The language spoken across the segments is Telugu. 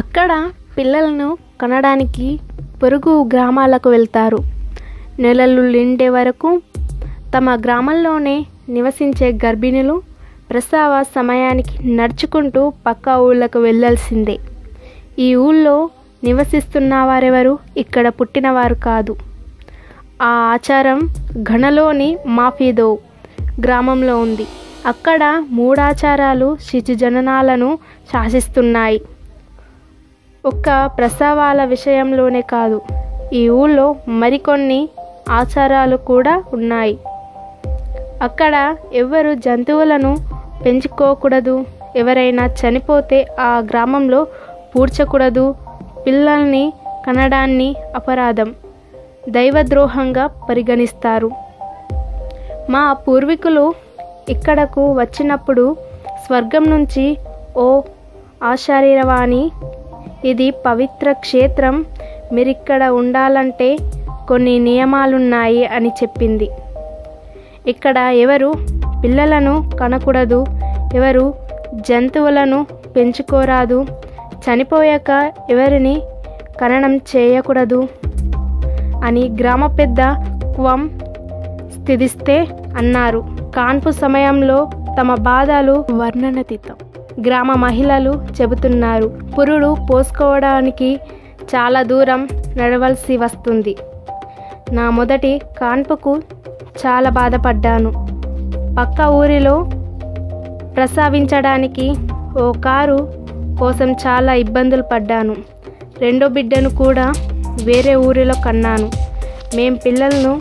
అక్కడ పిల్లలను కనడానికి పొరుగు గ్రామాలకు వెళ్తారు. నెలలు నిండే వరకు తమ గ్రామంలోనే నివసించే గర్భిణులు ప్రసవ సమయానికి నడుచుకుంటూ పక్క ఊళ్ళకు వెళ్ళాల్సిందే. ఈ ఊళ్ళో నివసిస్తున్న వారెవరు ఇక్కడ పుట్టినవారు కాదు. ఆ ఆచారం ఘనలోని మాఫీదో గ్రామంలో ఉంది. అక్కడ 3 ఆచారాలు శిశుజననాలను శాసిస్తున్నాయి. ఒక్క ప్రసవాల విషయంలోనే కాదు, ఈ ఊళ్ళో మరికొన్ని ఆచారాలు కూడా ఉన్నాయి. అక్కడ ఎవరు జంతువులను పెంచుకోకూడదు, ఎవరైనా చనిపోతే ఆ గ్రామంలో పూడ్చకూడదు, పిల్లల్ని కనడాన్ని అపరాధం, దైవద్రోహంగా పరిగణిస్తారు. మా పూర్వీకులు ఇక్కడకు వచ్చినప్పుడు స్వర్గం నుంచి ఓ ఆశారీరవాణి, ఇది పవిత్ర క్షేత్రం, మీరిక్కడ ఉండాలంటే కొన్ని నియమాలున్నాయి అని చెప్పింది. ఇక్కడ ఎవరు పిల్లలను కనకూడదు, ఎవరు జంతువులను పెంచుకోరాదు, చనిపోయాక ఎవరిని ఖననం చేయకూడదు అని గ్రామ పెద్ద క్వం స్థితిస్తే అన్నారు. కాన్పు సమయంలో తమ బాధలు వర్ణనాతీతం. గ్రామ మహిళలు చెబుతున్నారు, పురుడు పోసుకోవడానికి చాలా దూరం నడవలసి వస్తుంది. నా మొదటి కాన్పుకు చాలా బాధపడ్డాను. పక్క ఊరిలో ప్రసవించడానికి ఓ కారు కోసం చాలా ఇబ్బందులు పడ్డాను. రెండో బిడ్డను కూడా వేరే ఊరిలో కన్నాను. మేం పిల్లలను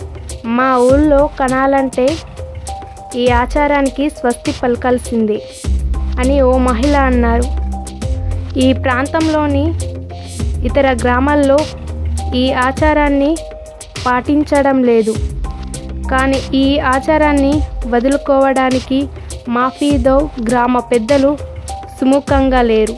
మా ఊళ్ళో కనాలంటే ఈ ఆచారానికి స్వస్తి పలకాల్సిందే అని ఓ మహిళ అన్నారు. ఈ ప్రాంతంలోని ఇతర గ్రామాల్లో ఈ ఆచారాన్ని పాటించడం లేదు, కానీ ఈ ఆచారాన్ని వదులుకోవడానికి మాఫీదో గ్రామ పెద్దలు సుముఖంగా లేరు.